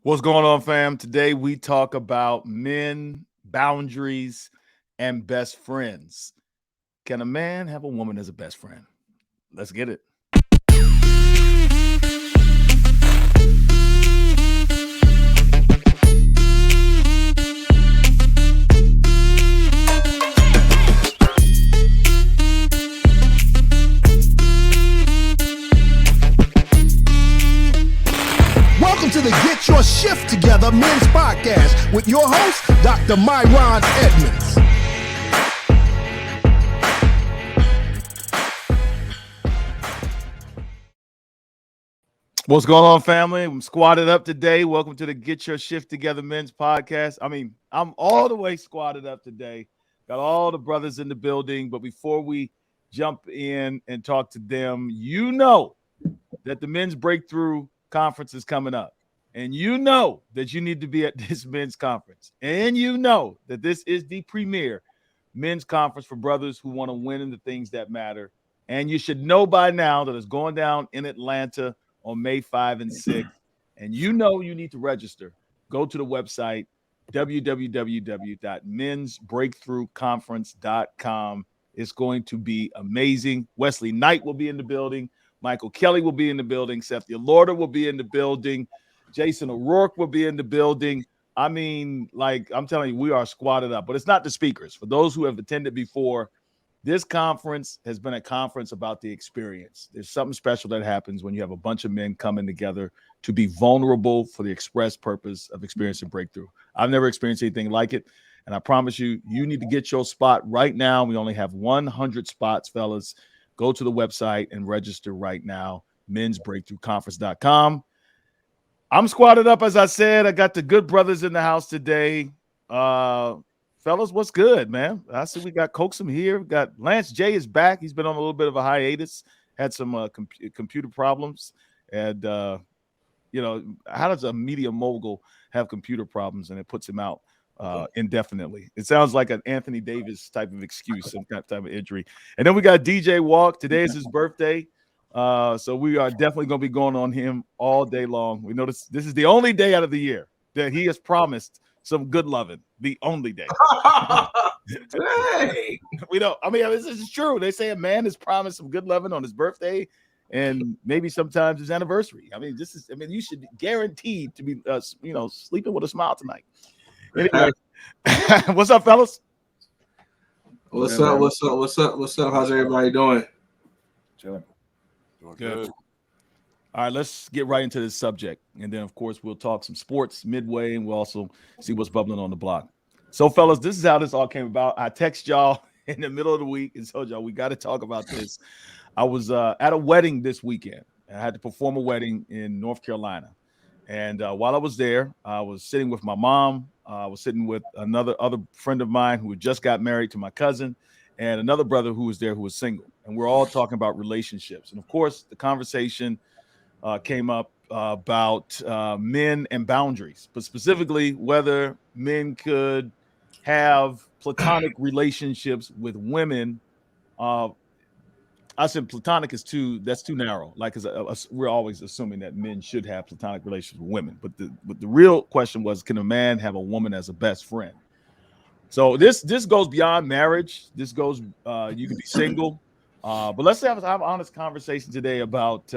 What's going on, fam? Today we talk about men, boundaries, and best friends. Can a man have a woman as a best friend? Let's get it. Welcome to the Get Your S.H.I.F.T Together Men's Podcast with your host, Dr. Myron Edmonds. What's going on, family? I'm squatted up today. Welcome to the Get Your S.H.I.F.T Together Men's Podcast. I'm all the way squatted up today. Got all the brothers in the building. But before we jump in and talk to them, you know that the Men's Breakthrough Conference is coming up. And you know that you need to be at this men's conference. And you know that this is the premier men's conference for brothers who want to win in the things that matter. And you should know by now that it's going down in Atlanta on May 5 and 6. And you know you need to register. Go to the website, www.mensbreakthroughconference.com. It's going to be amazing. Wesley Knight will be in the building. Michael Kelly will be in the building. Seth Lorda will be in the building. Jason O'Rourke will be in the building. I'm telling you, we are squatted up. But it's not the speakers. For those who have attended before, this conference has been a conference about the experience. There's something special that happens when you have a bunch of men coming together to be vulnerable for the express purpose of experiencing breakthrough. I've never experienced anything like it. And I promise you, you need to get your spot right now. We only have 100 spots, fellas. Go to the website and register right now, mensbreakthroughconference.com. I'm squatted up, as I said. I got the good brothers in the house today. Fellas, what's good, man? I see we got Coaxum here. We got Lance J is back. He's been on a little bit of a hiatus, had some computer problems. And, how does a media mogul have computer problems and it puts him out indefinitely? It sounds like an Anthony Davis type of excuse, some type of injury. And then we got DJ Walk. Today is his birthday. So we are definitely going to be going on him all day long. We notice this is the only day out of the year that he has promised some good loving. The only day. Hey. This is true. They say a man has promised some good loving on his birthday and maybe sometimes his anniversary. You should be guaranteed to be, sleeping with a smile tonight. Anyway, what's up, fellas? What's up? How's everybody doing? Chilling. Good. All right, let's get right into this subject. And then, of course, we'll talk some sports midway, and we'll also see what's bubbling on the block. So, fellas, this is how this all came about. I text y'all in the middle of the week and told y'all we got to talk about this. I was at a wedding this weekend. I had to perform a wedding in North Carolina. And while I was there, I was sitting with my mom. I was sitting with another friend of mine who had just got married to my cousin, and another brother who was there who was single. And we're all talking about relationships. And, of course, the conversation came up about men and boundaries, but specifically whether men could have platonic relationships with women. I said platonic is that's too narrow. We're always assuming that men should have platonic relationships with women. But the real question was, can a man have a woman as a best friend? So this goes beyond marriage. This goes, you can be single. But let's have an honest conversation today about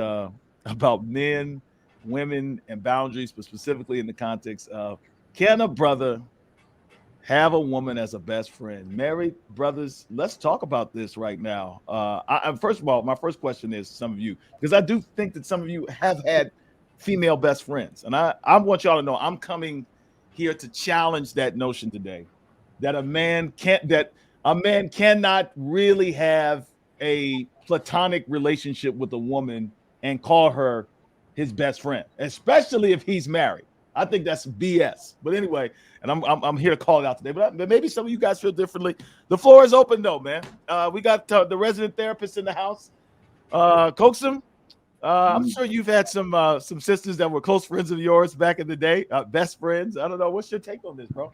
men, women, and boundaries, but specifically in the context of, can a brother have a woman as a best friend? Married brothers, let's talk about this right now. First of all, my first question is some of you, because I do think that some of you have had female best friends. And I want y'all to know I'm coming here to challenge that notion today, that a man cannot really have a platonic relationship with a woman and call her his best friend, especially if he's married. I think that's BS. But anyway, and I'm here to call it out today. But maybe some of you guys feel differently. The floor is open, though, man. We got the resident therapist in the house, Coaxum. I'm sure you've had some sisters that were close friends of yours back in the day, best friends. I don't know. What's your take on this, bro?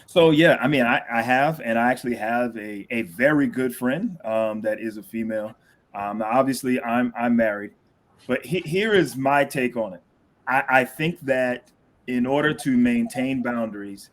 So, yeah, I have, and I actually have a very good friend that is a female. Obviously, I'm married. But here is my take on it. I think that in order to maintain boundaries,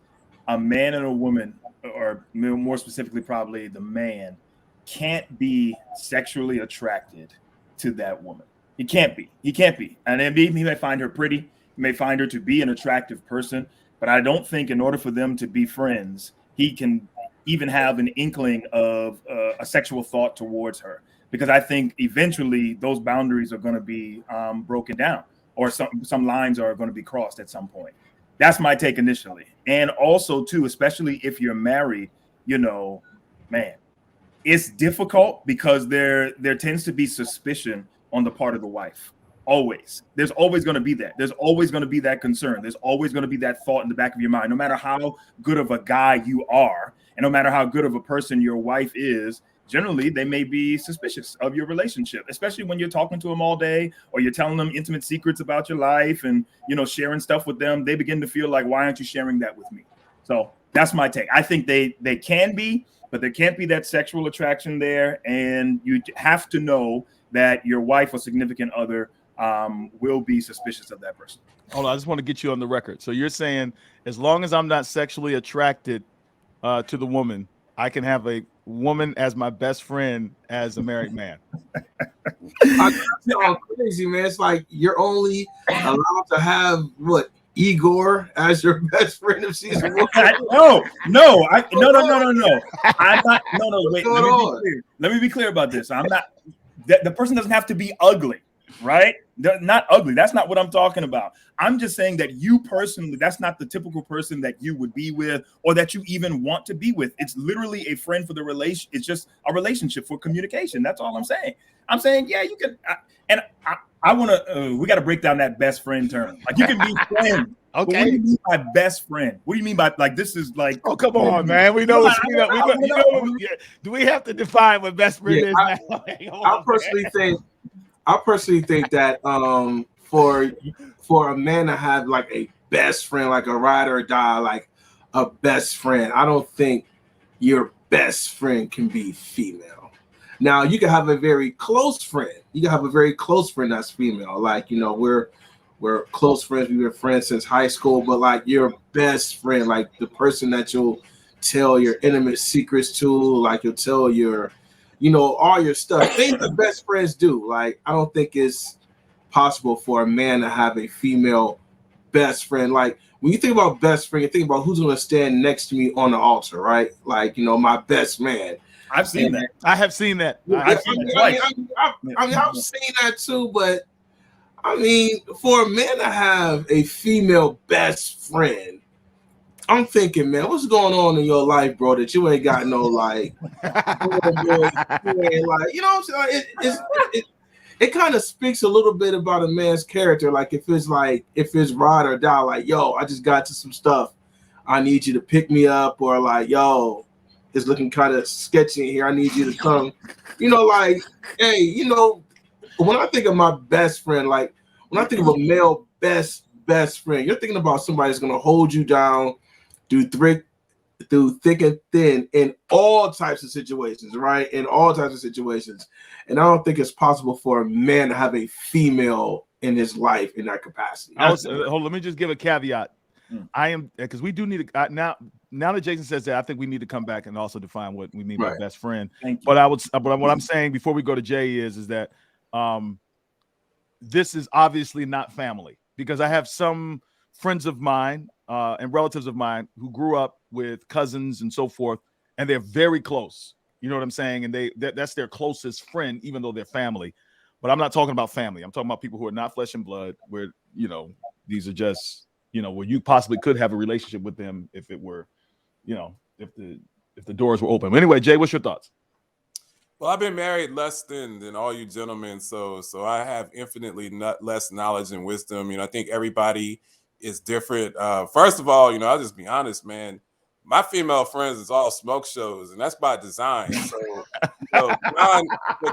a man and a woman, or more specifically, probably the man, can't be sexually attracted to that woman. He can't be. He can't be. And he may find her pretty. He may find her to be an attractive person. But I don't think in order for them to be friends, he can even have an inkling of a sexual thought towards her. Because I think eventually those boundaries are going to be broken down, or some lines are going to be crossed at some point. That's my take initially. And also, too, especially if you're married, man, it's difficult because there tends to be suspicion on the part of the wife. Always. There's always going to be that. There's always going to be that concern. There's always going to be that thought in the back of your mind. No matter how good of a guy you are, and no matter how good of a person your wife is, generally they may be suspicious of your relationship, especially when you're talking to them all day, or you're telling them intimate secrets about your life and sharing stuff with them. They begin to feel like, why aren't you sharing that with me? So that's my take. I think they can be, but there can't be that sexual attraction there, and you have to know that your wife or significant other will be suspicious of that person. Hold on, I just want to get you on the record. So you're saying as long as I'm not sexually attracted to the woman, I can have a woman as my best friend as a married man. All crazy, man. It's like you're only allowed to have Igor as your best friend if she's a woman. No. I'm not. No. Wait. Let me be clear about this. I'm not. The person doesn't have to be ugly, right? They're not ugly. That's not what I'm talking about. I'm just saying that you personally, that's not the typical person that you would be with, or that you even want to be with. It's literally a friend for the relation. It's just a relationship for communication. That's all I'm saying. I'm saying, yeah, you can. I want to. We got to break down that best friend term. Like, you can be friends. Okay. What do you mean by best friend? What do you mean by, like, this is like? Oh, come on, man. We know. Do we have to define what best friend is? I personally think that for a man to have like a best friend, like a ride or die, like a best friend, I don't think your best friend can be female. Now, you can have a very close friend. You can have a very close friend that's female. Like, we're close friends. We've been friends since high school. But like your best friend, like the person that you'll tell your intimate secrets to, like you'll tell your, all your stuff. Things that best friends do. Like, I don't think it's possible for a man to have a female best friend. Like, when you think about best friend, you think about who's going to stand next to me on the altar, right? Like, my best man. I've seen that. I have seen that. I've seen that too, but I mean, for a man to have a female best friend, I'm thinking, man, what's going on in your life, bro, that you ain't got no like, it kind of speaks a little bit about a man's character. Like, if it's ride or die, like, yo, I just got to some stuff, I need you to pick me up, or like, yo, it's looking kind of sketchy in here, I need you to come. Like, hey, when I think of my best friend, like when I think of a male best friend, you're thinking about somebody that's gonna hold you down through thick and thin in all types of situations, right? In all types of situations. And I don't think it's possible for a man to have a female in his life in that capacity. Hold on, let me just give a caveat. I am, because we do need to now that Jason says that, I think we need to come back and also define what we mean by best friend. But what I'm saying before we go to Jay is that this is obviously not family, because I have some friends of mine and relatives of mine who grew up with cousins and so forth, and they're very close. You know what I'm saying? And that's their closest friend, even though they're family. But I'm not talking about family. I'm talking about people who are not flesh and blood, where, these are just, where you possibly could have a relationship with them if it were, if the doors were open. But anyway, Jay, what's your thoughts? Well, I've been married less than all you gentlemen, so I have infinitely less knowledge and wisdom. I think everybody is different. First of all, I'll just be honest, man. My female friends is all smoke shows, and that's by design. So,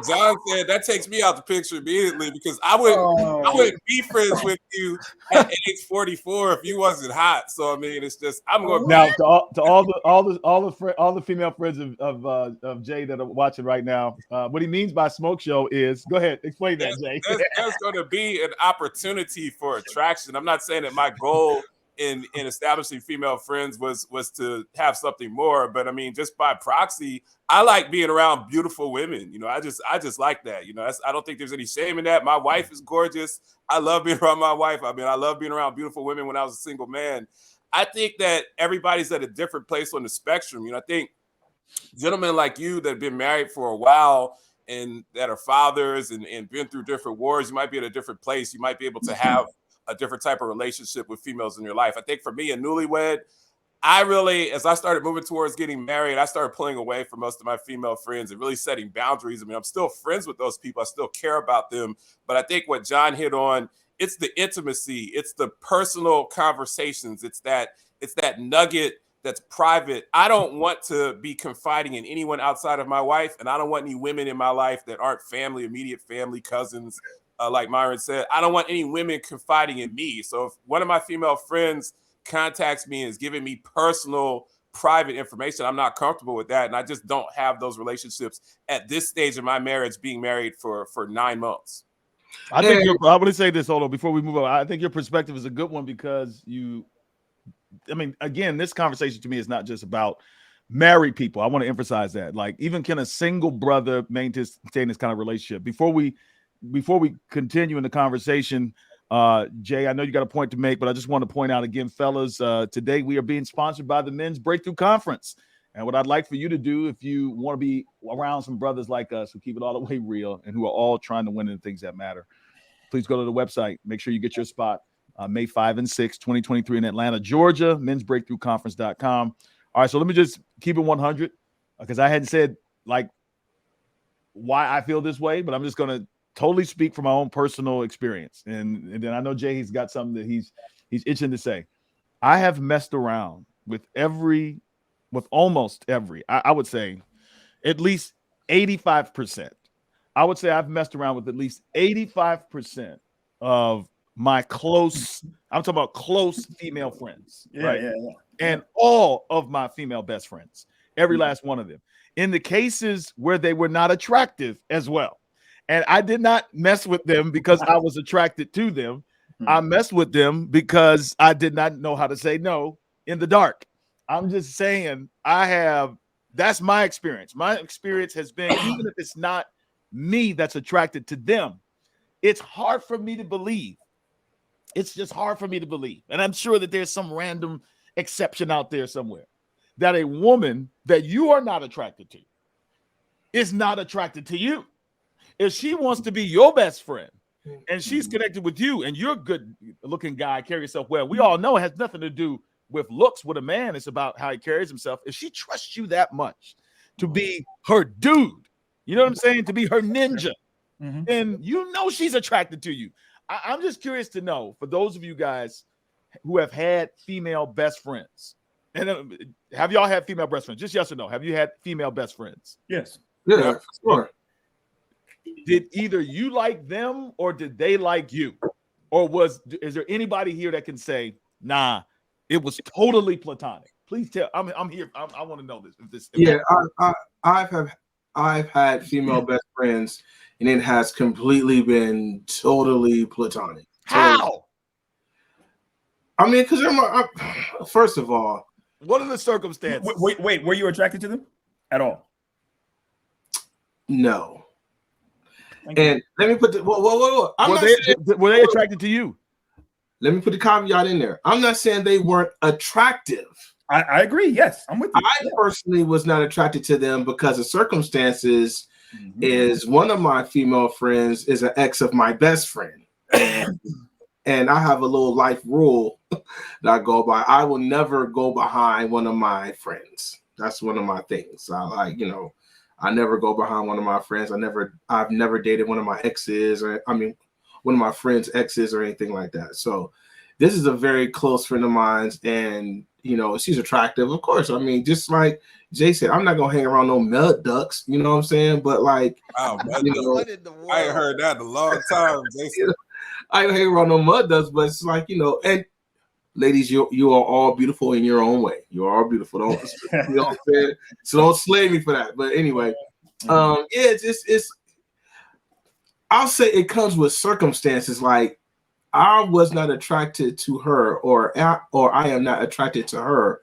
John said, that takes me out the picture immediately, because I wouldn't be friends with you at age 44 if you wasn't hot. So I mean, it's just I'm going now to all the female friends of Jay that are watching right now. What he means by smoke show is, go ahead, explain that, Jay. There's going to be an opportunity for attraction. I'm not saying that my goal in establishing female friends was to have something more. But I mean, just by proxy, I like being around beautiful women. You know, I just like that. You know, I don't think there's any shame in that. My wife is gorgeous. I love being around my wife. I mean, I love being around beautiful women when I was a single man. I think that everybody's at a different place on the spectrum. You know, I think gentlemen like you that have been married for a while and that are fathers and been through different wars, you might be at a different place. You might be able to have a different type of relationship with females in your life. I think for me, a newlywed, I really, as I started moving towards getting married, I started pulling away from most of my female friends and really setting boundaries. I mean, I'm still friends with those people. I still care about them. But I think what John hit on, it's the intimacy, it's the personal conversations, it's that nugget that's private. I don't want to be confiding in anyone outside of my wife, and I don't want any women in my life that aren't family, immediate family, cousins, like Myron said. I don't want any women confiding in me. So if one of my female friends contacts me and is giving me personal, private information, I'm not comfortable with that, and I just don't have those relationships at this stage of my marriage, being married for 9 months. I think I want to say this, hold on, before we move on. I think your perspective is a good one because I mean, again, this conversation to me is not just about married people. I want to emphasize that. Like, even can a single brother maintain this kind of relationship? Before we continue in the conversation, Jay, I know you got a point to make, but I just want to point out again, fellas, today we are being sponsored by the Men's Breakthrough Conference. And what I'd like for you to do, if you want to be around some brothers like us who keep it all the way real and who are all trying to win in the things that matter, please go to the website. Make sure you get your spot. May 5 and 6, 2023 in Atlanta, Georgia, mensbreakthroughconference.com. All right, so let me just keep it 100 because I hadn't said like why I feel this way, but I'm just going to totally speak from my own personal experience. And then I know Jay, he's got something that he's itching to say. I have messed around with almost every, I would say at least 85%. I would say I've messed around with at least 85% of my close, I'm talking about close female friends, right? Yeah. And all of my female best friends, every last one of them, in the cases where they were not attractive as well. And I did not mess with them because I was attracted to them. I messed with them because I did not know how to say no in the dark. I'm just saying that's my experience. My experience has been, even if it's not me that's attracted to them, it's hard for me to believe. It's just hard for me to believe. And I'm sure that there's some random exception out there somewhere that a woman that you are not attracted to is not attracted to you. If she wants to be your best friend and she's connected with you and you're a good looking guy, carry yourself well, we all know it has nothing to do with looks with a man. It's about how he carries himself. If she trusts you that much to be her dude, you know what I'm saying? To be her ninja, then you know she's attracted to you. I'm just curious to know, for those of you guys who have had female best friends, and have y'all had female best friends? Just yes or no. Have you had female best friends? Yes. Yeah, sure. Did either you like them or did they like you? Or is there anybody here that can say, nah, it was totally platonic? Please tell. I'm here. I want to know this. I've had female best friends, and it has completely been totally platonic. How? I mean, because first of all, what are the circumstances? Wait, were you attracted to them at all? No. And let me put the whoa. Were they attracted to you? Let me put the caveat in there. I'm not saying they weren't attractive. I agree. Yes, I'm with you. I personally was not attracted to them because of circumstances. Is one of my female friends is an ex of my best friend. And I have a little life rule that I go by. I will never go behind one of my friends. That's one of my things. I never go behind one of my friends. I've never dated one of my exes, one of my friends' exes or anything like that. So this is a very close friend of mine, and she's attractive, of course. I mean, just like Jay said, I'm not gonna hang around no mud ducks, you know what I'm saying? But like, wow, I ain't heard that in a long time, Jason. I ain't hang around no mud ducks, but it's like, and ladies, you are all beautiful in your own way. You are all beautiful. Don't you know what I'm saying? So don't slay me for that. But anyway, it's I'll say it comes with circumstances. Like I was not attracted to her, or I am not attracted to her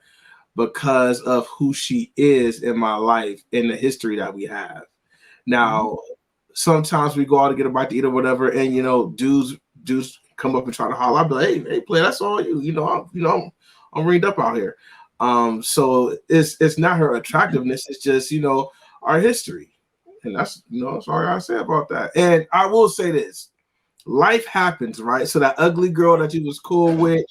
because of who she is in my life and the history that we have. Now, sometimes we go out to get a bite to eat or whatever, and dudes come up and try to holler. I'll be like, hey, play, that's all you. I'm ringed up out here. So it's not her attractiveness, it's just our history. And that's all I gotta say about that. And I will say this. Life happens, right? So that ugly girl that you was cool with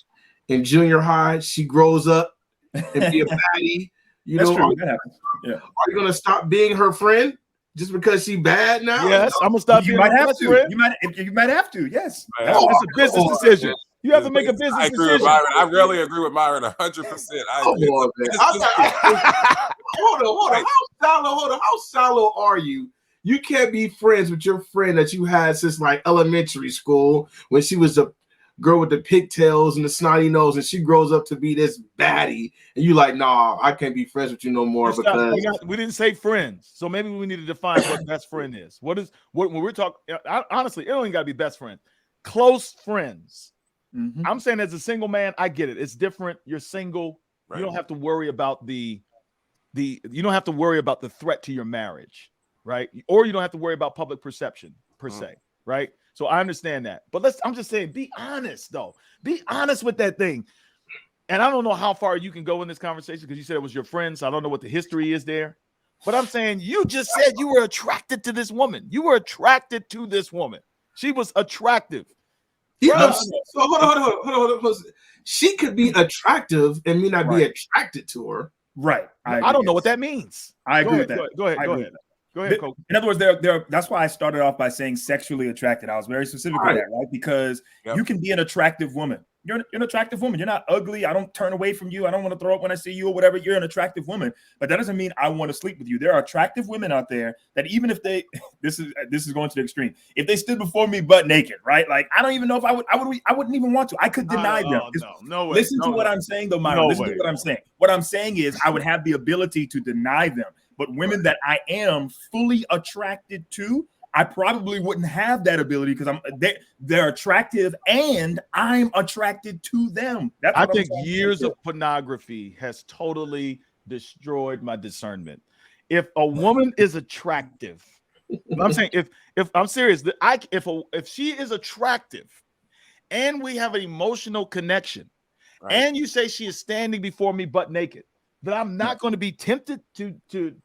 in junior high, she grows up and be a baddie. That's true. That happens. Yeah. Are you gonna stop being her friend just because she bad now? Yes, I'm gonna stop being might her have best to. friend. You might have to. Yes. That's a business decision. You have to make a business I agree decision. with Myron. I really agree with Myron 100%. I agree. Hold on. How shallow are you? You can't be friends with your friend that you had since like elementary school when she was a girl with the pigtails and the snotty nose, and she grows up to be this baddie, and you like, nah, I can't be friends with you no more because we didn't say friends. So maybe we need to define what best friend is. What when we're talking? Honestly, it don't even got to be best friend. Close friends. Mm-hmm. I'm saying as a single man, I get it. It's different. You're single. Right. You don't have to worry about you don't have to worry about the threat to your marriage. Right. Or you don't have to worry about public perception per se. Right. So I understand that. But I'm just saying, be honest, though. Be honest with that thing. And I don't know how far you can go in this conversation because you said it was your friend. So I don't know what the history is there. But I'm saying you just said you were attracted to this woman. You were attracted to this woman. She was attractive. Yeah. So hold on. She could be attractive and me not be attracted to her. Right. I don't know what that means. I agree with that. Go ahead. Go ahead, Coach. In other words, that's why I started off by saying sexually attracted. I was very specific with that, right? Because you can be an attractive woman. You're an attractive woman. You're not ugly. I don't turn away from you. I don't want to throw up when I see you or whatever. You're an attractive woman, but that doesn't mean I want to sleep with you. There are attractive women out there that even if they, this is going to the extreme. If they stood before me butt naked, right? Like I don't even know if I wouldn't even want to. I could deny them. No way. Listen to what I'm saying, though, Myron. Listen to what I'm saying. What I'm saying is I would have the ability to deny them. But women that I am fully attracted to, I probably wouldn't have that ability because they're attractive and I'm attracted to them. I think years of pornography has totally destroyed my discernment. If a woman is attractive, I'm saying if I'm serious, if she is attractive and we have an emotional connection, and you say she is standing before me butt naked, that I'm not going to be tempted to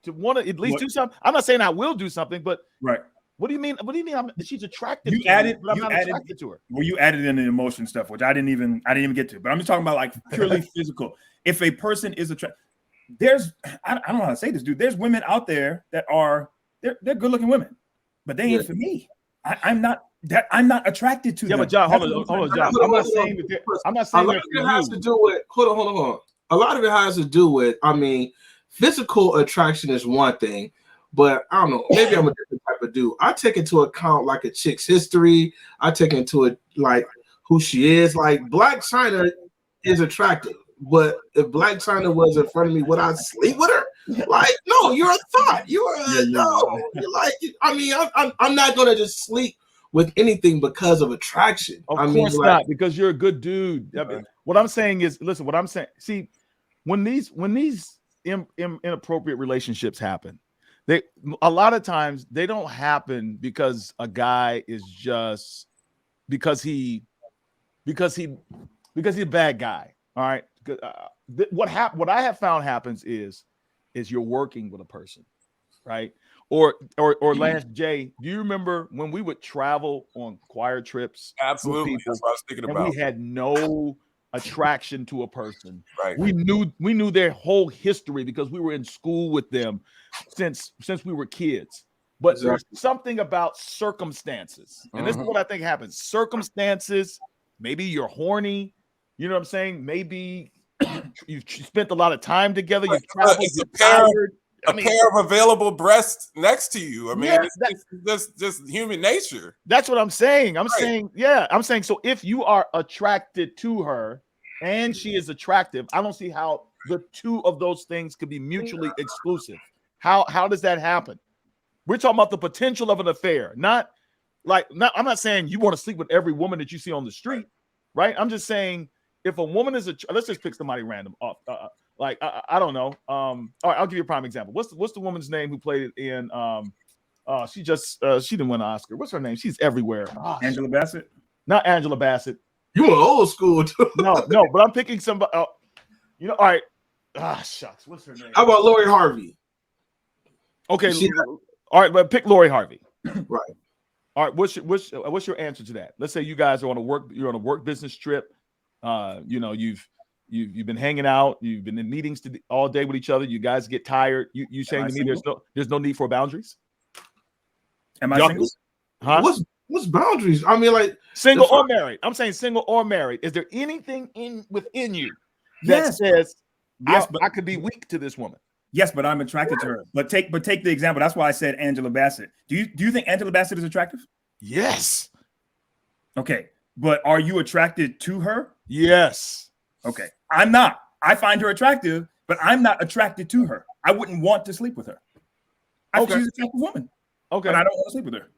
want to at least do something. I'm not saying I will do something, but what do you mean? What do you mean? She's attractive. I'm not attracted to her. Well, you added in the emotion stuff, which I didn't even get to. But I'm just talking about like purely physical. If a person is attractive, I don't know how to say this, dude. There's women out there that they're good looking women, but they ain't for me. I'm not attracted to them. Yeah, but John, hold on, John. I'm not saying that it has to do with. Hold on. A lot of it has to do with, physical attraction is one thing, but I don't know, maybe I'm a different type of dude. I take into account like a chick's history. I take into it like who she is. Like Black China is attractive, but if Black China was in front of me, would I sleep with her? Like, no, you're a thought. You're like, I'm not gonna just sleep with anything because of attraction. Of course not, because you're a good dude. What I'm saying is, listen, what I'm saying, see, when these inappropriate relationships happen, a lot of times they don't happen because a guy is just because he's a bad guy. All right. What I have found happens is you're working with a person, right? Or Lance J, do you remember when we would travel on choir trips? Absolutely. That's what I was thinking about. We had no attraction to a person. Right. We knew their whole history because we were in school with them since we were kids. But there's something about circumstances. And this is what I think happens. Circumstances, maybe you're horny, you know what I'm saying? Maybe you've spent a lot of time together, you've traveled, you're tired. A pair of available breasts next to you. It's just human nature. That's what I'm saying. I'm saying so if you are attracted to her and she is attractive, I don't see how the two of those things could be mutually exclusive. How does that happen? We're talking about the potential of an affair, not like, I'm not saying you want to sleep with every woman that you see on the street, right? I'm just saying if a woman is let's just pick somebody random off. Like I don't know. All right, I'll give you a prime example. What's the woman's name who played in she didn't win an Oscar. What's her name? She's everywhere. Angela Bassett? Not Angela Bassett. You were old school too. No, but I'm picking somebody. You know, all right. Shucks. What's her name? How about Lori Harvey? Okay, all right, but pick Lori Harvey. Right. All right, what's your answer to that? Let's say you guys are you're on a work business trip. You know, you've been hanging out, you've been in meetings all day with each other. You guys get tired. You saying to me there's no need for boundaries? Am I single? Huh? What's boundaries? I mean, like single or married. I'm saying single or married. Is there anything within you that says I could be weak to this woman? Yes, but I'm attracted to her. But take the example. That's why I said Angela Bassett. Do you think Angela Bassett is attractive? Yes. Okay, but are you attracted to her? Yes. Okay, I'm not. I find her attractive, but I'm not attracted to her. I wouldn't want to sleep with her. I think she's an attractive woman. Okay, but I don't want to sleep with her.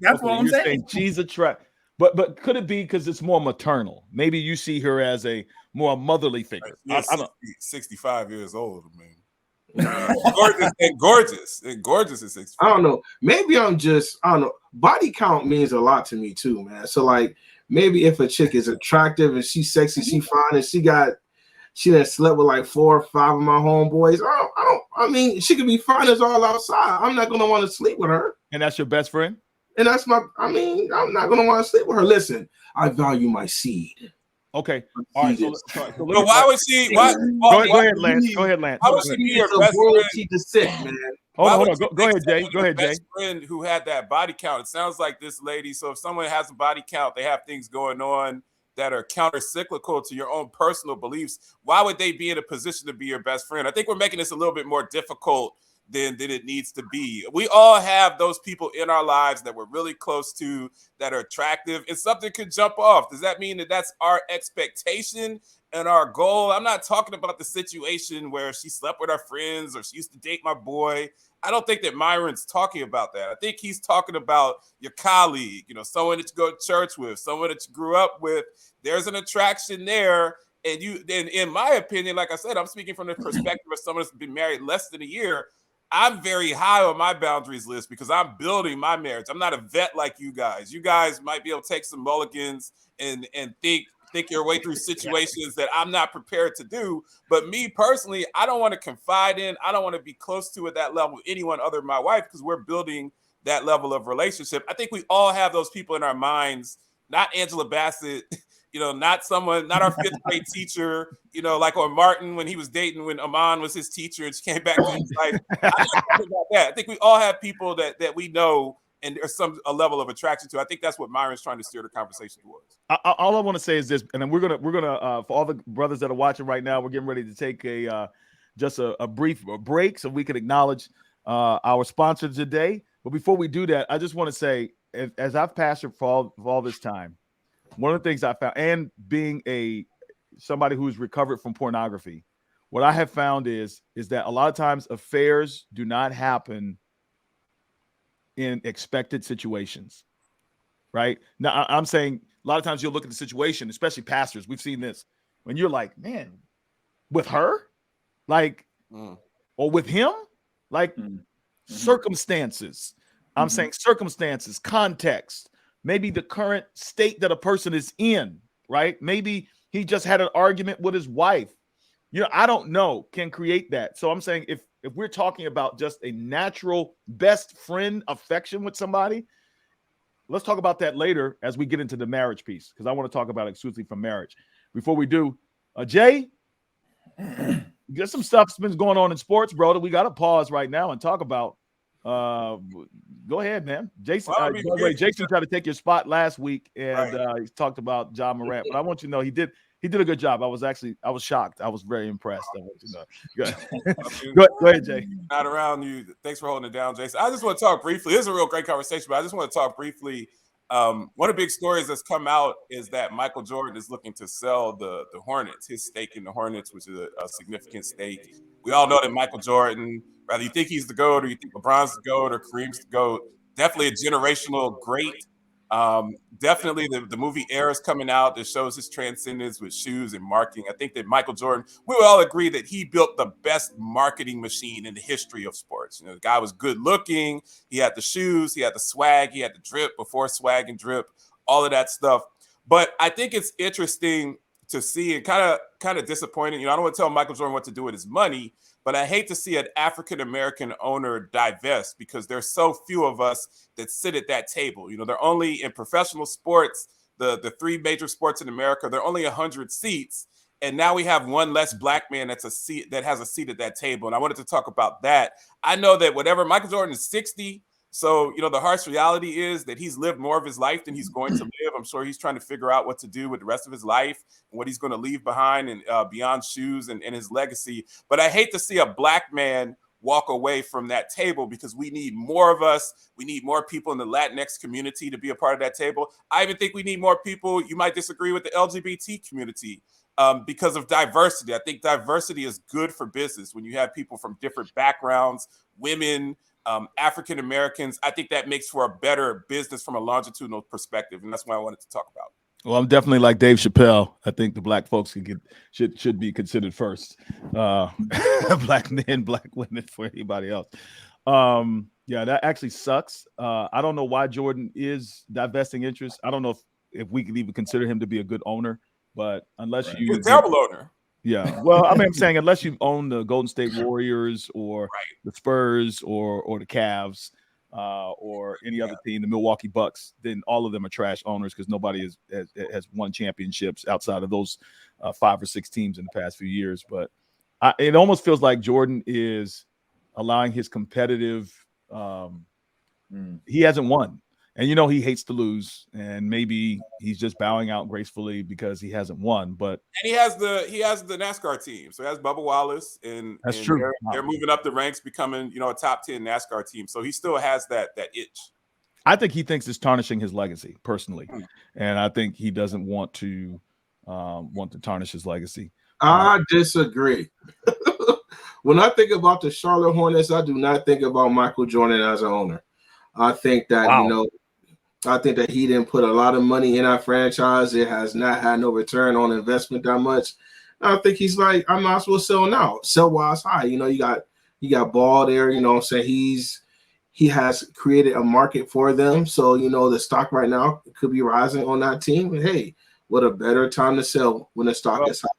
That's what I'm saying. She's attractive. But could it be because it's more maternal? Maybe you see her as a more motherly figure. Yeah, 65 years old, man. gorgeous is 65. I don't know. Maybe I don't know. Body count means a lot to me too, man. So like maybe if a chick is attractive and she's sexy, she fine, and she done slept with like 4 or 5 of my homeboys. I mean, she could be fine as all outside. I'm not gonna want to sleep with her. And that's your best friend? And that's I'm not gonna want to sleep with her. Listen, I value my seed. Okay. All right. So but why would she? Go ahead, Lance. Go ahead, Lance. Why would she be your best friend? Man. Hold on. Go ahead, Jay. Go ahead, Jay. Best friend who had that body count. It sounds like this lady. So if someone has a body count, they have things going on that are counter-cyclical to your own personal beliefs. Why would they be in a position to be your best friend? I think we're making this a little bit more difficult than it needs to be. We all have those people in our lives that we're really close to that are attractive, and something could jump off. Does that mean that that's our expectation and our goal? I'm not talking about the situation where she slept with her friends or she used to date my boy. I don't think that Myron's talking about that. I think he's talking about your colleague, you know, someone that you go to church with, someone that you grew up with. There's an attraction there. And in my opinion, like I said, I'm speaking from the perspective of someone that's been married less than a year. I'm very high on my boundaries list because I'm building my marriage. I'm not a vet like you guys. You guys might be able to take some mulligans and think your way through situations that I'm not prepared to do. But me personally, I don't want to confide in. I don't want to be close to at that level with anyone other than my wife because we're building that level of relationship. I think we all have those people in our minds, not Angela Bassett, you know, not our 5th grade teacher, you know, like on Martin when he was dating when Amon was his teacher and she came back to his life. I'm not talking about that. I think we all have people that we know and there's a level of attraction to. I think that's what Myron's trying to steer the conversation towards. All I want to say is this, and then we're gonna for all the brothers that are watching right now, we're getting ready to take just a brief break so we can acknowledge our sponsor today. But before we do that, I just want to say, as I've pastored for all this time, one of the things I found, and being somebody who's recovered from pornography, what I have found is that a lot of times affairs do not happen in expected situations, right? Now, I'm saying a lot of times you'll look at the situation, especially pastors. We've seen this when you're like, man, with her, like, or with him, like circumstances. I'm saying circumstances, context, maybe the current state that a person is in, right? Maybe he just had an argument with his wife. You know, I don't know, can create that. So I'm saying if we're talking about just a natural best friend affection with somebody, let's talk about that later as we get into the marriage piece, because I want to talk about exclusively from marriage. Before we do, Jay, there's some stuff that's been going on in sports, bro, that we got to pause right now and talk about. Go ahead, man. Jason, Jason tried to take your spot last week, and he talked about John Morant, but I want you to know he did a good job. I was shocked. I was very impressed. I want you to know. Go ahead, Jay. Not around you. Thanks for holding it down, Jason. I just want to talk briefly. This is a real great conversation, but I just want to talk briefly. One of the big stories that's come out is that Michael Jordan is looking to sell the Hornets, his stake in the Hornets, which is a significant stake. We all know that Michael Jordan, whether you think he's the GOAT or you think LeBron's the GOAT or Kareem's the GOAT, definitely a generational great. Definitely the movie Era is coming out that shows his transcendence with shoes and marketing. I think that Michael Jordan, we would all agree that he built the best marketing machine in the history of sports. You know, the guy was good looking. He had the shoes, he had the swag, he had the drip before swag and drip, all of that stuff. But I think it's interesting to see and kind of disappointing. You know, I don't want to tell Michael Jordan what to do with his money, but I hate to see an African-American owner divest because there's so few of us that sit at that table. You know, they're only in professional sports, the three major sports in America, there are only 100 seats. And now we have one less black man that has a seat at that table. And I wanted to talk about that. I know that whatever Michael Jordan is 60. So, you know, the harsh reality is that he's lived more of his life than he's going to live. I'm sure he's trying to figure out what to do with the rest of his life and what he's going to leave behind and beyond shoes and his legacy. But I hate to see a black man walk away from that table because we need more of us. We need more people in the Latinx community to be a part of that table. I even think we need more people. You might disagree with the LGBT community because of diversity. I think diversity is good for business when you have people from different backgrounds, women, African Americans. I think that makes for a better business from a longitudinal perspective, and that's what I wanted to talk about. Well, I'm definitely like Dave Chappelle. I think the black folks should be considered first. Black men, black women for anybody else. Yeah, that actually sucks. I don't know why Jordan is divesting interest. I don't know if we could even consider him to be a good owner, but unless He's a terrible owner. Yeah. Well, I mean, I'm saying unless you own the Golden State Warriors or the Spurs or the Cavs or any other team, the Milwaukee Bucks, then all of them are trash owners because nobody has won championships outside of those 5 or 6 teams in the past few years. But it almost feels like Jordan is allowing his competitive he hasn't won. And, you know, he hates to lose, and maybe he's just bowing out gracefully because he hasn't won. But and he has the NASCAR team, so he has Bubba Wallace, and that's true. They're moving up the ranks, becoming, you know, a top 10 NASCAR team. So he still has that itch. I think he thinks it's tarnishing his legacy personally, and I think he doesn't want to tarnish his legacy. I disagree. When I think about the Charlotte Hornets, I do not think about Michael Jordan as an owner. I think that, you know, I think that he didn't put a lot of money in our franchise. It has not had no return on investment that much. I think he's like, I might as well sell now. Sell while it's high. You know, you got Ball there, you know what I'm saying? He has created a market for them. So, you know, the stock right now could be rising on that team. And hey, what a better time to sell when the stock is high.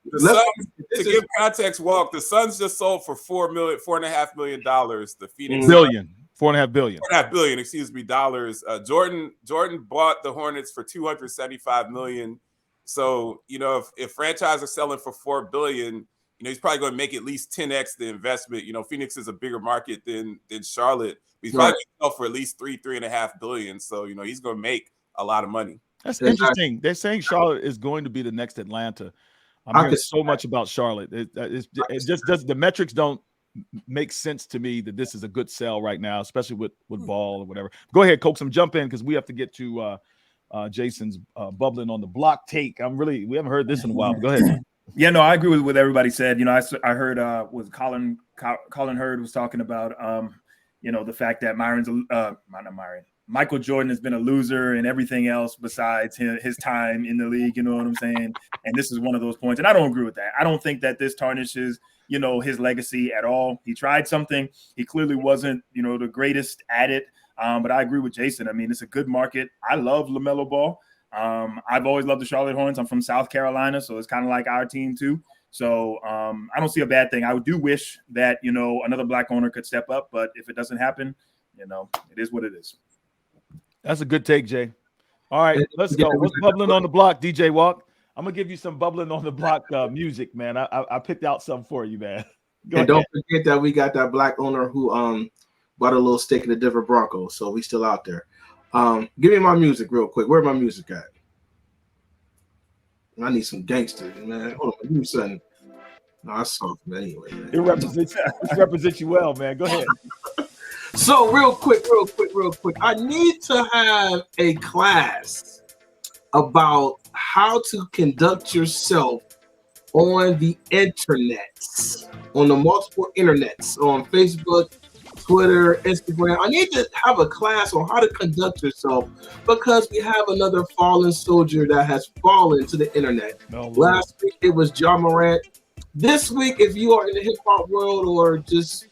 To give context, Walk, the Suns just sold for $4.5 million. The Phoenix billion. $4.5 billion. $4.5 billion, excuse me, dollars. Jordan bought the Hornets for $275 million. So, you know, if franchises are selling for $4 billion, you know, he's probably going to make at least 10x the investment. You know, Phoenix is a bigger market than Charlotte. He's probably going to sell for at least $3.5 billion. So, you know, he's going to make a lot of money. That's interesting. They're saying Charlotte is going to be the next Atlanta. I'm hearing so much about Charlotte. It just does. The metrics don't make sense to me that this is a good sell right now, especially with Ball or whatever. Go ahead, Coaxum, jump in because we have to get to Jason's bubbling on the block take. We haven't heard this in a while. Go ahead. Yeah, no, I agree with what everybody said. You know, I heard what Colin Hurd was talking about. You know, the fact that Michael Jordan has been a loser and everything else besides his time in the league. You know what I'm saying? And this is one of those points. And I don't agree with that. I don't think that this tarnishes, you know, his legacy at all. He tried something. He clearly wasn't, you know, the greatest at it. But I agree with Jason. I mean, it's a good market. I love LaMelo Ball. I've always loved the Charlotte Hornets. I'm from South Carolina, so it's kind of like our team too. So I don't see a bad thing. I do wish that, you know, another black owner could step up, but if it doesn't happen, you know, it is what it is. That's a good take, Jay. All right, let's go. What's bubbling on the block, DJ Walk? I'm gonna give you some bubbling on the block music, man. I picked out something for you, man. Don't forget that we got that black owner who bought a little stake in the Denver Broncos, so we still out there. Give me my music real quick. Where's my music at? I need some gangsters, man. Hold on, give me something. No, I saw it anyway, man. It represents you well, man. Go ahead. So real quick. I need to have a class about how to conduct yourself on the internet, on the multiple internets, on Facebook, Twitter, Instagram. I need to have a class on how to conduct yourself because we have another fallen soldier that has fallen to the internet. Last week it was John Morant. This week, if you are in the hip hop world or just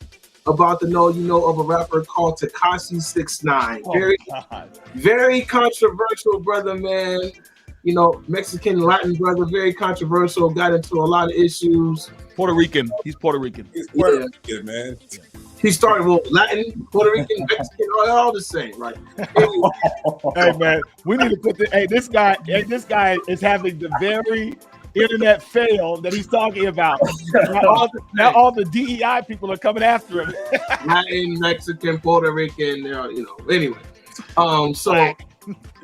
about to know, you know of a rapper called Tekashi 6ix9ine. Very controversial brother, man. You know, Mexican Latin brother, very controversial. Got into a lot of issues. Puerto Rican. He's Puerto Rican. He's Puerto Rican, man. He started with Latin, Puerto Rican, Mexican, all the same, right? Anyway. Hey man, we need to put the. Hey, this guy is having the very internet fail that he's talking about. Now all the DEI people are coming after him. Latin, Mexican, Puerto Rican, you know. Anyway, so.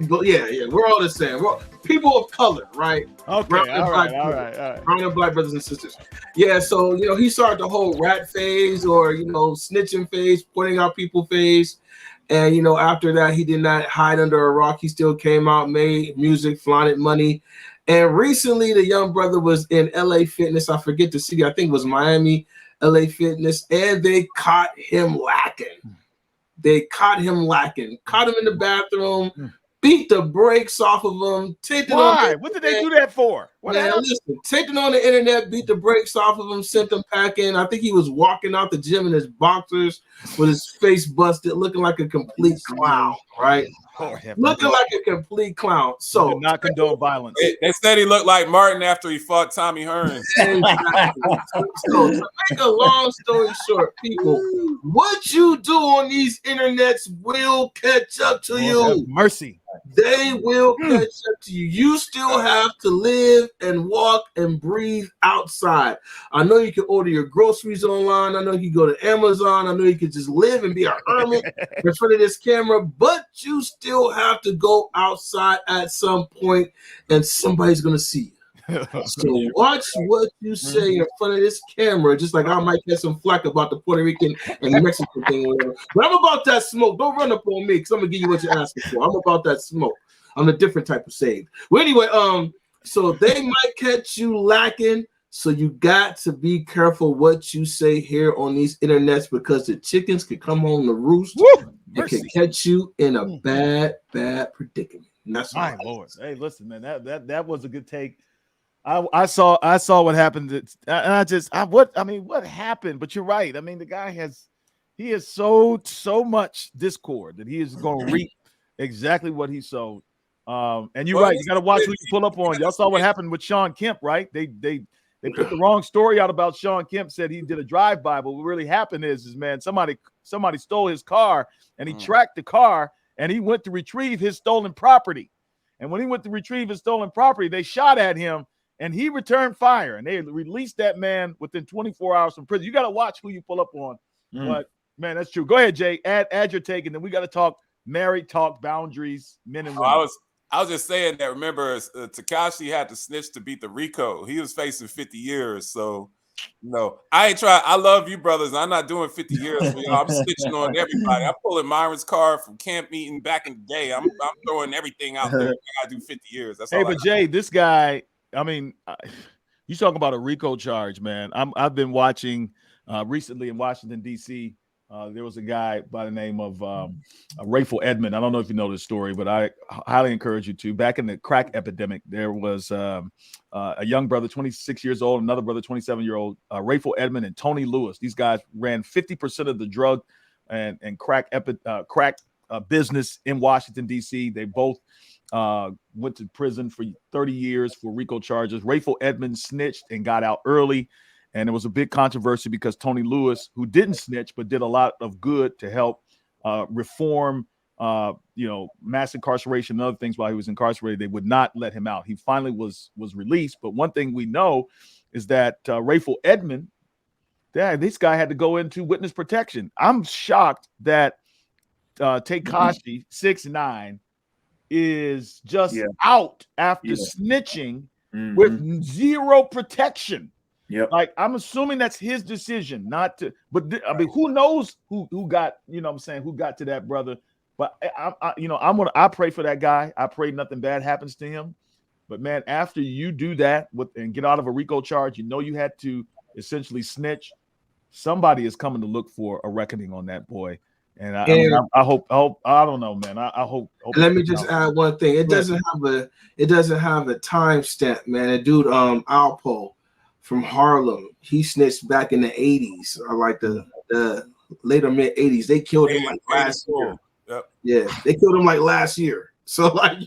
But yeah, we're all the same. We're people of color, right? Okay, all right. Brown and black brothers and sisters. Yeah, so you know, he started the whole rat phase or snitching phase, pointing out people phase. And you know, after that, he did not hide under a rock. He still came out, made music, flaunted money. And recently the young brother was in LA Fitness. I forget the city, I think it was Miami, LA Fitness, and they caught him lacking. Caught him in the bathroom, beat the brakes off of him. Why? What did they do that for? Listen, taped it on the internet, beat the brakes off of him, sent him packing. I think he was walking out the gym in his boxers with his face busted, looking like a complete clown, right? Looking like a complete clown. So did not condone violence. They said he looked like Martin after he fought Tommy Hearns. Exactly. So to make a long story short, people, what you do on these internets will catch up to you. Mercy. They will catch up to you. You still have to live and walk and breathe outside. I know you can order your groceries online. I know you can go to Amazon. I know you can just live and be a hermit in front of this camera, but you still have to go outside at some point and somebody's going to see you. So watch what you say in front of this camera, just like I might get some flack about the Puerto Rican and Mexican thing or whatever. But I'm about that smoke. Don't run up on me because I'm gonna give you what you're asking for. I'm about that smoke. I'm a different type of saved. Well, anyway, so they might catch you lacking. So you got to be careful what you say here on these internets because the chickens can come home to roost. It can catch you in a bad predicament. And that's my Lord. Hey, listen, man, that was a good take. I saw what happened. What happened? But you're right. I mean, the guy has so much discord that he is going to reap exactly what he sowed. And you're right. You got to watch who you pull up on. Y'all saw what happened with Sean Kemp, right? They put the wrong story out about Sean Kemp. Said he did a drive-by, but what really happened is man, somebody stole his car, and he tracked the car, and he went to retrieve his stolen property. And when he went to retrieve his stolen property, they shot at him. And he returned fire, and they released that man within 24 hours from prison. You got to watch who you pull up on. But, man, that's true. Go ahead, Jay. Add your take, and then we got to talk married talk, boundaries, men and women. I was just saying that, remember, Tekashi had to snitch to beat the RICO. He was facing 50 years. So, I ain't trying. I love you, brothers. I'm not doing 50 years. I'm snitching on everybody. I'm pulling Myron's car from camp meeting back in the day. I'm throwing everything out there. I got to do 50 years. That's all. Jay, this guy – I mean, you talking about a RICO charge, man. I've been watching recently in Washington, D.C. There was a guy by the name of Rapper Edmonds. I don't know if you know this story, but I highly encourage you to. Back in the crack epidemic, there was a young brother, 26 years old, another brother, 27-year-old, Rapper Edmonds and Tony Lewis. These guys ran 50% of the drug and crack business in Washington, D.C. They both went to prison for 30 years for RICO charges. Rapper Edmonds snitched and got out early. And it was a big controversy because Tony Lewis, who didn't snitch but did a lot of good to help reform, mass incarceration and other things while he was incarcerated, they would not let him out. He finally was released. But one thing we know is that Rapper Edmonds, this guy had to go into witness protection. I'm shocked that Tekashi 6ix9ine is just out after snitching with zero protection. Yep. Like, I'm assuming that's his decision not to, but I mean, who knows who got, who got to that brother. But I pray for that guy. I pray nothing bad happens to him. But man, after you do that and get out of a RICO charge, you had to essentially snitch. somebody is coming to look for a reckoning on that boy. And I mean, And I hope, I don't know, man. I hope. let me just add one thing. It doesn't have a timestamp, man. A dude, Alpo from Harlem, he snitched back in the 80s, or like the later mid 80s. They killed him like last year. Yep. Yeah, they killed him like last year. So like,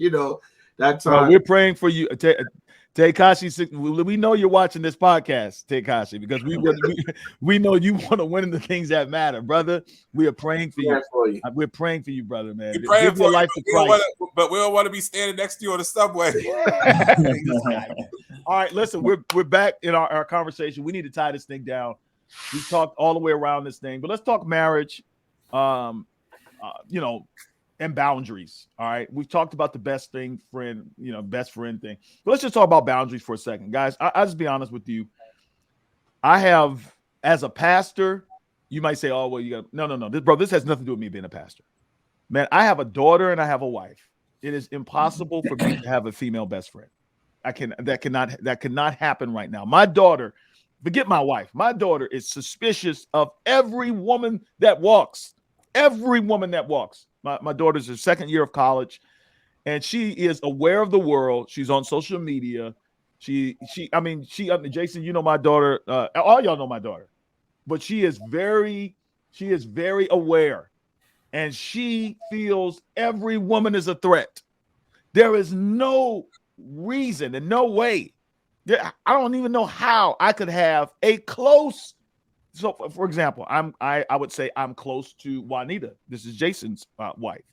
that time. We're praying for you, Tekashi. We know you're watching this podcast, Tekashi, because we know you want to win in the things that matter, brother. We are praying for you. We're praying for you, brother, man. We're praying for your life to Christ. But we don't want to be standing next to you on the subway. All right, listen, we're back in our conversation. We need to tie this thing down. We talked all the way around this thing, but let's talk marriage, and boundaries. All right, we've talked about the best friend thing, but let's just talk about boundaries for a second, guys. I'll just be honest with you. I have, as a pastor, you might say, "Oh, well, you got no." This has nothing to do with me being a pastor, man. I have a daughter and I have a wife. It is impossible for me to have a female best friend. That cannot happen right now. My daughter, forget my wife. My daughter is suspicious of every woman that walks. Every woman that walks. My daughter's her second year of college, and she is aware of the world. She's on social media. Jason, you know my daughter. All y'all know my daughter, but she is very aware, and she feels every woman is a threat. There is no reason and no way. I don't even know how I could have a close. So, for example, I would say I'm close to Juanita. This is Jason's wife.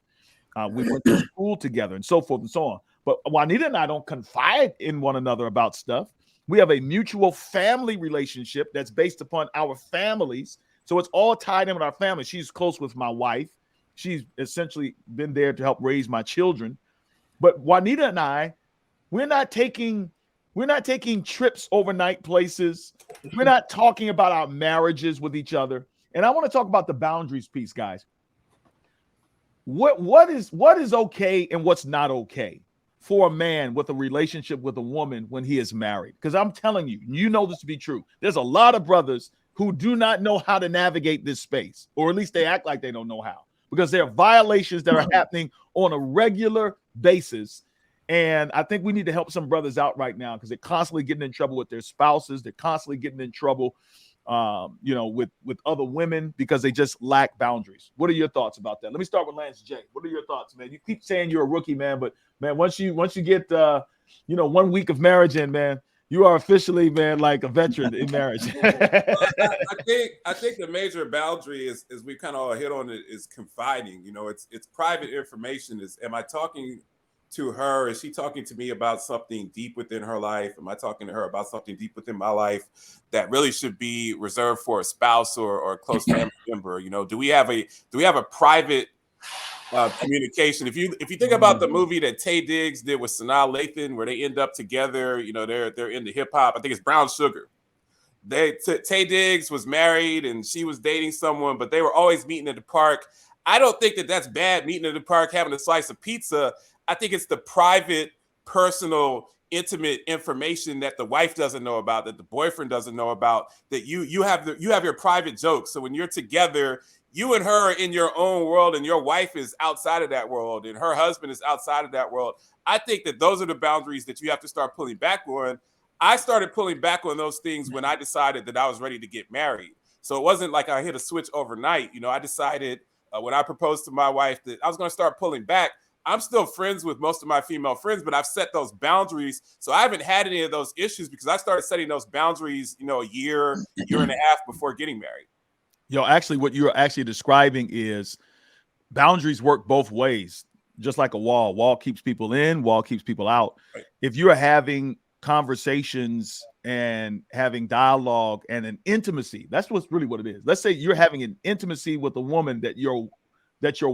We went to school together and so forth and so on. But Juanita and I don't confide in one another about stuff. We have a mutual family relationship that's based upon our families. So it's all tied in with our family. She's close with my wife. She's essentially been there to help raise my children. But Juanita and I, we're not taking trips overnight places. We're not talking about our marriages with each other. And I want to talk about the boundaries piece, guys. What is okay and what's not okay for a man with a relationship with a woman when he is married? Because I'm telling you, you know this to be true. There's a lot of brothers who do not know how to navigate this space, or at least they act like they don't know how, because there are violations that are happening on a regular basis. And I think we need to help some brothers out right now, because they're constantly getting in trouble with their spouses. They're constantly getting in trouble, with other women because they just lack boundaries. What are your thoughts about that? Let me start with Lance J. What are your thoughts, man? You keep saying you're a rookie, man, but man, once you get 1 week of marriage in, man, you are officially, man, like a veteran in marriage. I think the major boundary is we kind of all hit on it, is confiding. It's private information. Am I talking to her? Is she talking to me about something deep within her life? Am I talking to her about something deep within my life that really should be reserved for a spouse or a close family member? Do we have a private communication? If you think about the movie that Tay Diggs did with Sanaa Lathan, where they end up together, they're into hip hop. I think it's Brown Sugar. Tay Diggs was married and she was dating someone, but they were always meeting at the park. I don't think that that's bad, meeting at the park, having a slice of pizza. I think it's the private, personal, intimate information that the wife doesn't know about, that the boyfriend doesn't know about, that you have your private jokes. So when you're together, you and her are in your own world, and your wife is outside of that world, and her husband is outside of that world. I think that those are the boundaries that you have to start pulling back on. I started pulling back on those things when I decided that I was ready to get married. So it wasn't like I hit a switch overnight. I decided when I proposed to my wife that I was going to start pulling back. I'm still friends with most of my female friends, but I've set those boundaries. So I haven't had any of those issues because I started setting those boundaries, a year and a half before getting married. Actually, what you're actually describing is boundaries work both ways, just like a wall. Wall keeps people in, wall keeps people out. Right. If you're having conversations and having dialogue and an intimacy, that's what it is. Let's say you're having an intimacy with a woman that your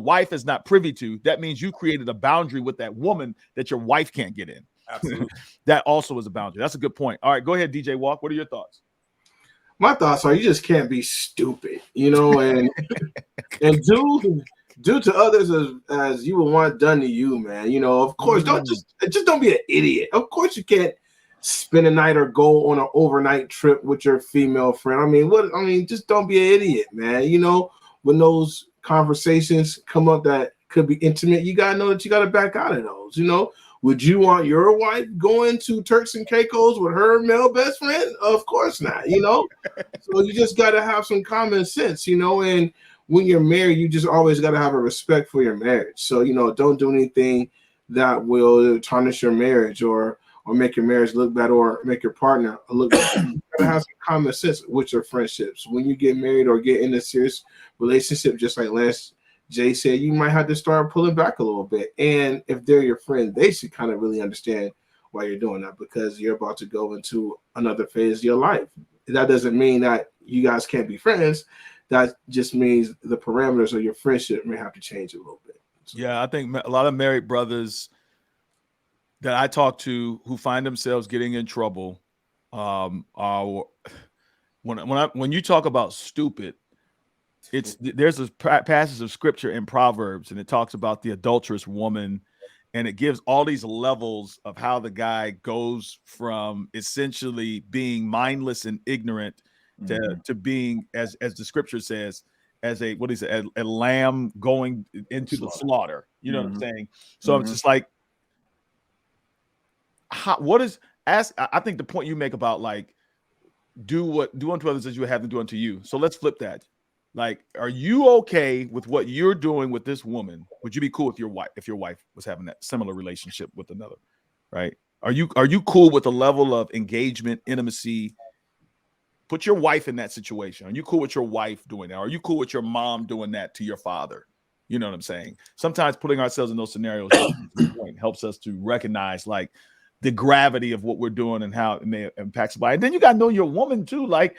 wife is not privy to. That means you created a boundary with that woman that your wife can't get in. Absolutely. That also is a boundary. That's a good point. All right, go ahead, DJ Walk. What are your thoughts? My thoughts are, you just can't be stupid, and do to others as you would want done to you, man. Of course, don't be an idiot. Of course you can't spend a night or go on an overnight trip with your female friend. I mean, just don't be an idiot, man. You know, when those conversations come up that could be intimate, you gotta know that you gotta back out of those. You know, would you want your wife going to Turks and Caicos with her male best friend? Of course not. You know, so you just gotta have some common sense. You know, and when you're married, you just always gotta have a respect for your marriage. So you know, don't do anything that will tarnish your marriage or make your marriage look bad or make your partner look bad. You gotta have some common sense with your friendships. When you get married or get in a serious relationship, just like Lance Jay said, you might have to start pulling back a little bit. And if they're your friend, they should kind of really understand why you're doing that, because you're about to go into another phase of your life. That doesn't mean that you guys can't be friends. That just means the parameters of your friendship may have to change a little bit. So. Yeah, I think a lot of married brothers that I talk to who find themselves getting in trouble are when you talk about stupid, there's a passage of scripture in Proverbs, and it talks about the adulterous woman, and it gives all these levels of how the guy goes from essentially being mindless and ignorant to being, as the scripture says, as a lamb going into the slaughter. You know what I'm saying? So it's just like, I think the point you make about like do unto others as you would have them do unto you. So let's flip that. Like, are you okay with what you're doing with this woman? Would you be cool if your wife was having that similar relationship with another? Right? Are you cool with the level of engagement, intimacy? Put your wife in that situation. Are you cool with your wife doing that? Are you cool with your mom doing that to your father? You know what I'm saying? Sometimes putting ourselves in those scenarios helps us to recognize like the gravity of what we're doing and how it may impact somebody. And then you got to know your woman too. Like,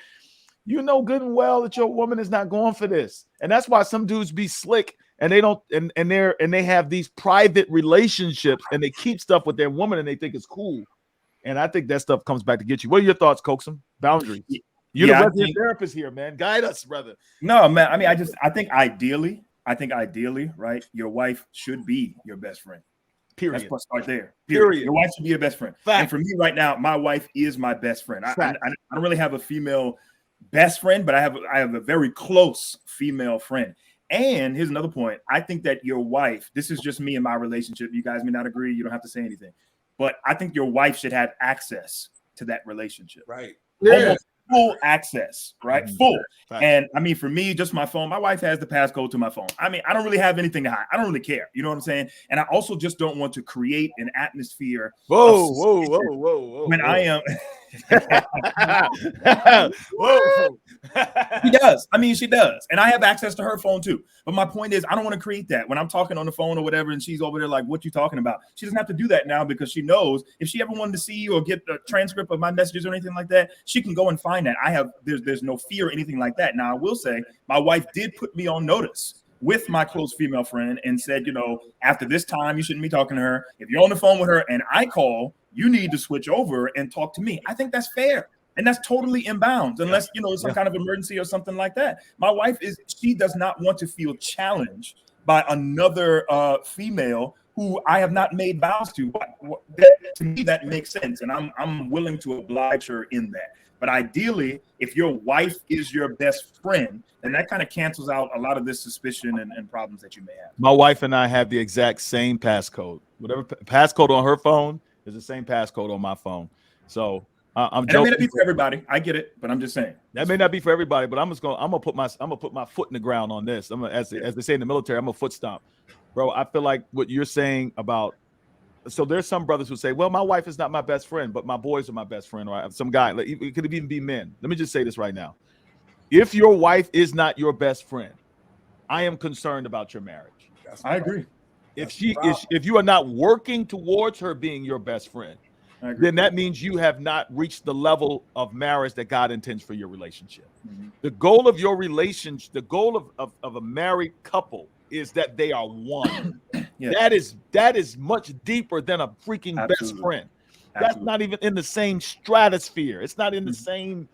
you know good and well that your woman is not going for this. And that's why some dudes be slick and they don't, and they have these private relationships and they keep stuff with their woman and they think it's cool. And I think that stuff comes back to get you. What are your thoughts, Coaxum? Boundaries. You're the resident therapist here, man. Guide us, brother. No, man. I mean, I think ideally, right, your wife should be your best friend. Period. Let's start there. Period. Your wife should be your best friend. Fact. And for me right now, my wife is my best friend. I don't really have a female best friend, but I have a very close female friend. And here's another point. I think that your wife, this is just me and my relationship. You guys may not agree. You don't have to say anything. But I think your wife should have access to that relationship. Right. Yeah. Almost full access, right? Full. Fact. And I mean, for me, just my phone, my wife has the passcode to my phone. I mean, I don't really have anything to hide. I don't really care. You know what I'm saying? And I also just don't want to create an atmosphere. Whoa. When I am. Whoa. She does. I mean, she does. And I have access to her phone too. But my point is, I don't want to create that. When I'm talking on the phone or whatever, and she's over there like, what you talking about? She doesn't have to do that now, because she knows if she ever wanted to see or get a transcript of my messages or anything like that, she can go and find that. There's no fear or anything like that. Now, I will say my wife did put me on notice with my close female friend and said, you know, after this time, you shouldn't be talking to her. If you're on the phone with her and I call, you need to switch over and talk to me. I think that's fair. And that's totally in bounds, unless, you know, some kind of emergency or something like that. My wife she does not want to feel challenged by another female who I have not made vows to. To me, that makes sense. And I'm willing to oblige her in that. But ideally, if your wife is your best friend, then that kind of cancels out a lot of this suspicion and problems that you may have. My wife and I have the exact same passcode. Whatever passcode on her phone is the same passcode on my phone. So I'm joking. That may not be for everybody. I get it, but I'm just saying that may not be for everybody. But I'm gonna put my foot in the ground on this. As they say in the military, I'm a foot stomp, bro. I feel like what you're saying about. So there's some brothers who say, well, my wife is not my best friend, but my boys are my best friend, or some guy. Like, it could even be men. Let me just say this right now. If your wife is not your best friend, I am concerned about your marriage. I agree. If you are not working towards her being your best friend, then that means you have not reached the level of marriage that God intends for your relationship. Mm-hmm. The goal of your relationship, the goal of a married couple is that they are one. Yeah. That is much deeper than a freaking best friend. That's not even in the same stratosphere. It's not in the same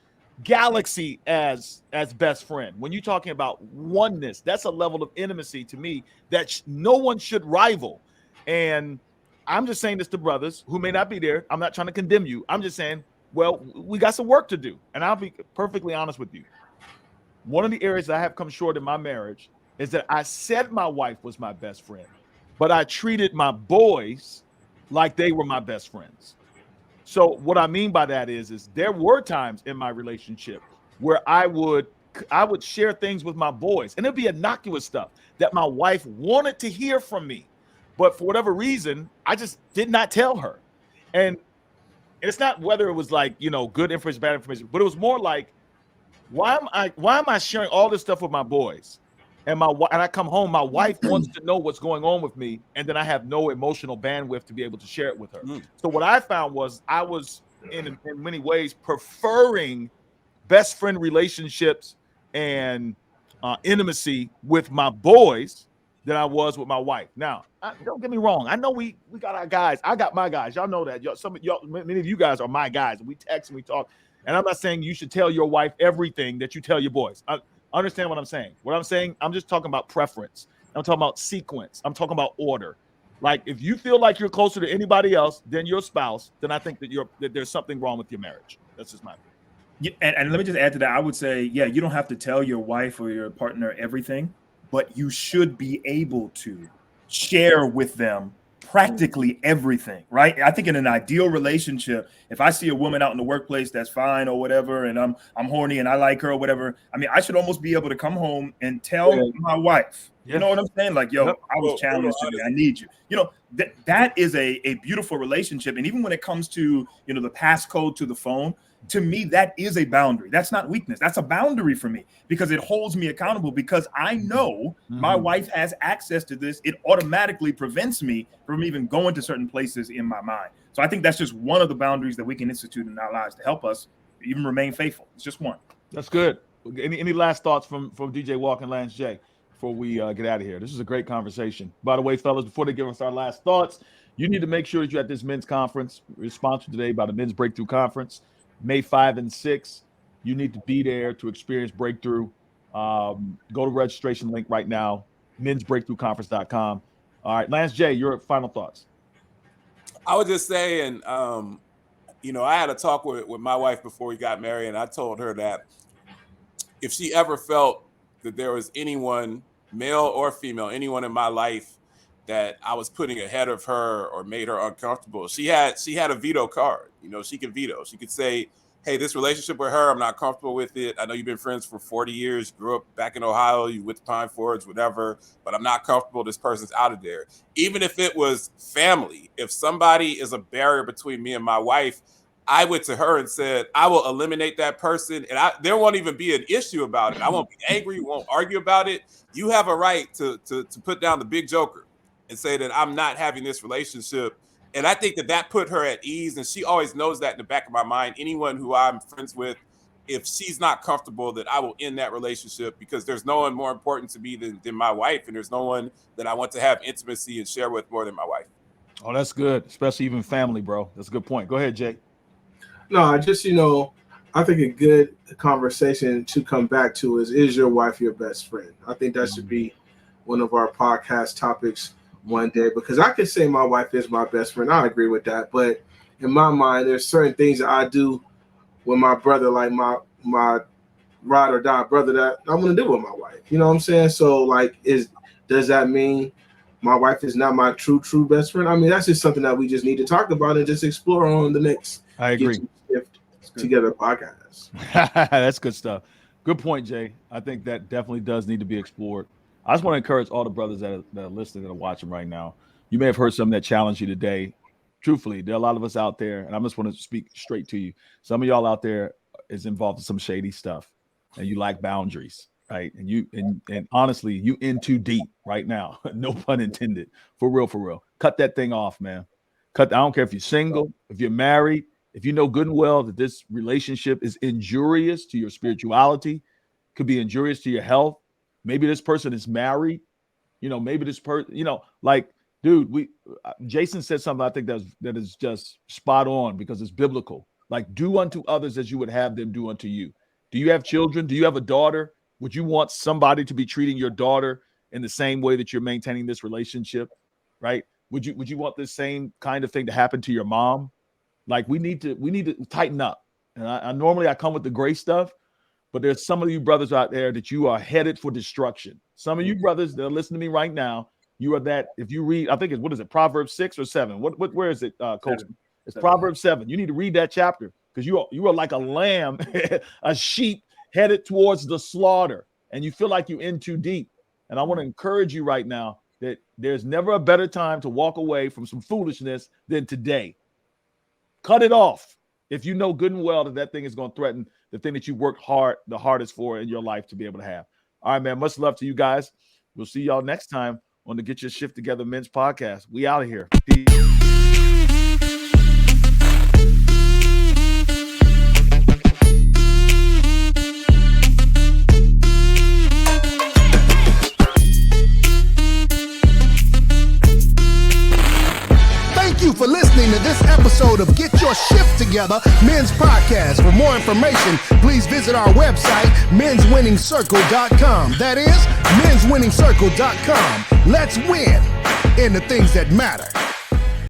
galaxy as best friend. When you're talking about oneness, that's a level of intimacy to me that no one should rival. And I'm just saying this to brothers who may not be there. I'm not trying to condemn you. I'm just saying, well, we got some work to do. And I'll be perfectly honest with you. One of the areas that I have come short in my marriage is that I said my wife was my best friend, but I treated my boys like they were my best friends. So what I mean by that is there were times in my relationship where I would share things with my boys, and it'd be innocuous stuff that my wife wanted to hear from me, but for whatever reason, I just did not tell her. And it's not whether it was like, you know, good information, bad information, but it was more like, why am I sharing all this stuff with my boys? And I come home, my wife wants to know what's going on with me, and then I have no emotional bandwidth to be able to share it with her. So what I found was I was in many ways preferring best friend relationships and intimacy with my boys than I was with my wife. Now, don't get me wrong. I know we got our guys. I got my guys. Y'all know that. Many of you guys are my guys. We text and we talk. And I'm not saying you should tell your wife everything that you tell your boys. I understand what I'm saying. What I'm saying, I'm just talking about preference. I'm talking about sequence. I'm talking about order. Like, if you feel like you're closer to anybody else than your spouse, then I think that there's something wrong with your marriage. That's just my opinion. Yeah, and let me just add to that. I would say, yeah, you don't have to tell your wife or your partner everything, but you should be able to share with them practically everything, right? I think in an ideal relationship, if I see a woman out in the workplace that's fine or whatever, and I'm horny and I like her or whatever, I mean, I should almost be able to come home and tell my wife, you know what I'm saying? Like, yo, I was challenged today. I need you. You know, that is a beautiful relationship. And even when it comes to, you know, the passcode to the phone, to me, that is a boundary. That's not weakness. That's a boundary for me because it holds me accountable, because I know my wife has access to this. It automatically prevents me from even going to certain places in my mind. So I think that's just one of the boundaries that we can institute in our lives to help us even remain faithful. It's just one. That's good. Any last thoughts from DJ Walk and Lance J before we get out of here? This is a great conversation. By the way, fellas, before they give us our last thoughts, you need to make sure that you're at this men's conference. We're sponsored today by the Men's Breakthrough Conference. May 5 and 6, you need to be there to experience breakthrough. Go to registration link right now, mensbreakthroughconference.com. All right, Lance J, your final thoughts. I was just saying, you know, I had a talk with my wife before we got married, and I told her that if she ever felt that there was anyone, male or female, anyone in my life that I was putting ahead of her or made her uncomfortable, she had a veto card. You know, she could veto. She could say, hey, this relationship with her, I'm not comfortable with it. I know you've been friends for 40 years, grew up back in Ohio, you with the Pine Forge, whatever, but I'm not comfortable. This person's out of there. Even if it was family, if somebody is a barrier between me and my wife, I went to her and said, I will eliminate that person, and there won't even be an issue about it. I won't be angry, won't argue about it. You have a right to put down the big joker and say that I'm not having this relationship. And I think that put her at ease. And she always knows that in the back of my mind. Anyone who I'm friends with, if she's not comfortable, that I will end that relationship, because there's no one more important to me than my wife. And there's no one that I want to have intimacy and share with more than my wife. Oh, that's good. Especially even family, bro. That's a good point. Go ahead, Jay. No, I just, you know, I think a good conversation to come back to is your wife your best friend? I think that should be one of our podcast topics one day, because I could say my wife is my best friend. I agree with that. But in my mind, there's certain things that I do with my brother, like my ride or die brother, that I'm going to do with my wife. You know what I'm saying? So, like, does that mean my wife is not my true best friend? I mean, that's just something that we just need to talk about and just explore on the next I agree. Get Your S.H.I.F.T. Together podcast. That's good stuff. Good point, Jay. I think that definitely does need to be explored. I just want to encourage all the brothers that are listening and are watching right now. You may have heard something that challenged you today. Truthfully, there are a lot of us out there, and I just want to speak straight to you. Some of y'all out there is involved in some shady stuff, and you lack boundaries, right? And honestly, you in too deep right now. No pun intended. For real. Cut that thing off, man. I don't care if you're single, if you're married, if you know good and well that this relationship is injurious to your spirituality, could be injurious to your health. Maybe this person is married, you know, maybe this person, you know, like, dude, Jason said something I think that is just spot on, because it's biblical. Like, do unto others as you would have them do unto you. Do you have children? Do you have a daughter? Would you want somebody to be treating your daughter in the same way that you're maintaining this relationship, right? Would you want this same kind of thing to happen to your mom? Like we need to tighten up. And I normally I come with the gray stuff, but there's some of you brothers out there that you are headed for destruction. Some of you brothers that are listening to me right now, you are that. If you read, I think it's what is it, Proverbs 6 or 7? Where is it, Coaxum? It's Proverbs 7. You need to read that chapter because you are like a lamb, a sheep headed towards the slaughter, and you feel like you're in too deep. And I want to encourage you right now that there's never a better time to walk away from some foolishness than today. Cut it off if you know good and well that thing is going to threaten the thing that you worked the hardest for in your life to be able to have. All right, man. Much love to you guys. We'll see y'all next time on the Get Your Shift Together Men's Podcast. We out of here. Peace. Thank you for listening to this episode of Get Your Shift Together Men's Podcast. For more information, please visit our website, menswinningscircle.com. That is, menswinningscircle.com. Let's win in the things that matter.